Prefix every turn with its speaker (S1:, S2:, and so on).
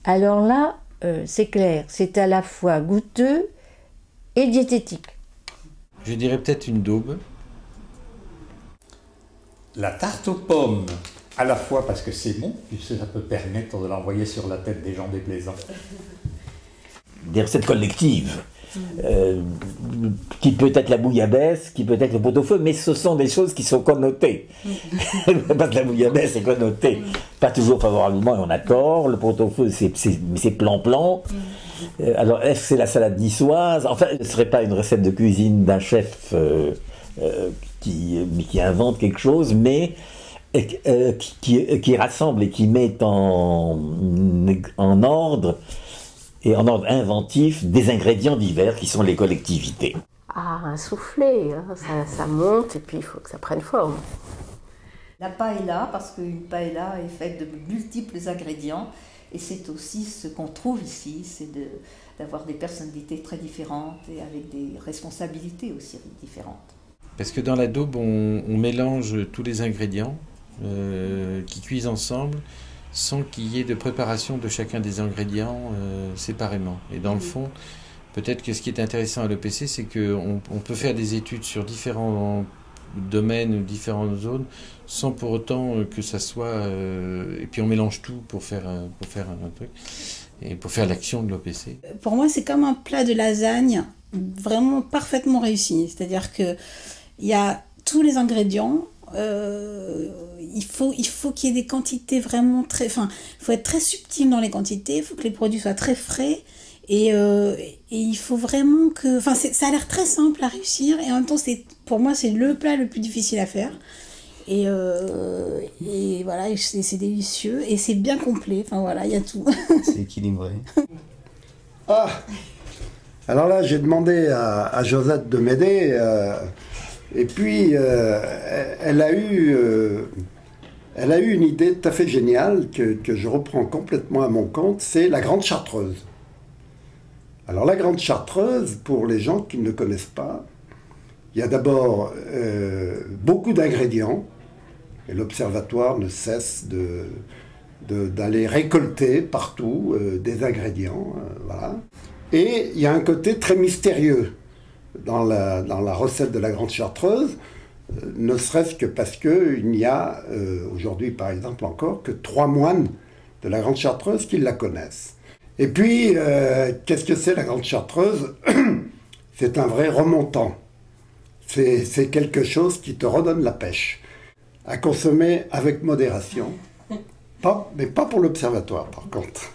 S1: Alors là, c'est clair, c'est à la fois goûteux et diététique.
S2: Je dirais peut-être une daube.
S3: La tarte aux pommes, à la fois parce que c'est bon, puisque ça peut permettre de l'envoyer sur la tête des gens déplaisants.
S4: Des recettes collectives, qui peut être la bouillabaisse, qui peut être le pot-au-feu, mais ce sont des choses qui sont connotées. Parce que la bouillabaisse est connotée, pas toujours favorablement, et on a tort. Le pot-au-feu, c'est plan-plan. Alors, est-ce que c'est la salade niçoise? Enfin, ce ne serait pas une recette de cuisine d'un chef qui invente quelque chose, mais qui rassemble et qui met en ordre, et en ordre inventif, des ingrédients divers qui sont les collectivités.
S5: Ah, un soufflé, hein, ça monte et puis il faut que ça prenne forme.
S6: La paella, parce qu'une paella est faite de multiples ingrédients, et c'est aussi ce qu'on trouve ici, c'est d'avoir des personnalités très différentes et avec des responsabilités aussi différentes.
S2: Parce que dans la daube, on mélange tous les ingrédients qui cuisent ensemble, sans qu'il y ait de préparation de chacun des ingrédients séparément. Et dans le fond, peut-être que ce qui est intéressant à l'EPC, c'est qu'on peut faire des études sur différents domaines ou différentes zones, sans pour autant que ça soit... et puis on mélange tout pour faire un truc, et pour faire l'action de l'EPC.
S7: Pour moi, c'est comme un plat de lasagne, vraiment parfaitement réussi. C'est-à-dire qu'il y a tous les ingrédients. Il faut qu'il y ait des quantités vraiment très... Enfin, il faut être très subtil dans les quantités, il faut que les produits soient très frais, et il faut vraiment que... Enfin, ça a l'air très simple à réussir, et en même temps, pour moi, c'est le plat le plus difficile à faire. Et voilà, c'est délicieux, et c'est bien complet, enfin voilà, il y a tout.
S8: C'est équilibré.
S9: Ah! Alors là, j'ai demandé à Josette de m'aider... Et puis, elle a eu une idée tout à fait géniale que je reprends complètement à mon compte, c'est la Grande Chartreuse. Alors la Grande Chartreuse, pour les gens qui ne connaissent pas, il y a d'abord beaucoup d'ingrédients, et l'Observatoire ne cesse d'aller récolter partout des ingrédients, voilà. Et il y a un côté très mystérieux dans la recette de la Grande Chartreuse, ne serait-ce que parce qu'il n'y a aujourd'hui, par exemple, encore que 3 moines de la Grande Chartreuse qui la connaissent. Et puis, qu'est-ce que c'est la Grande Chartreuse? C'est un vrai remontant. C'est quelque chose qui te redonne la pêche. À consommer avec modération. Mais pas pour l'Observatoire, par contre.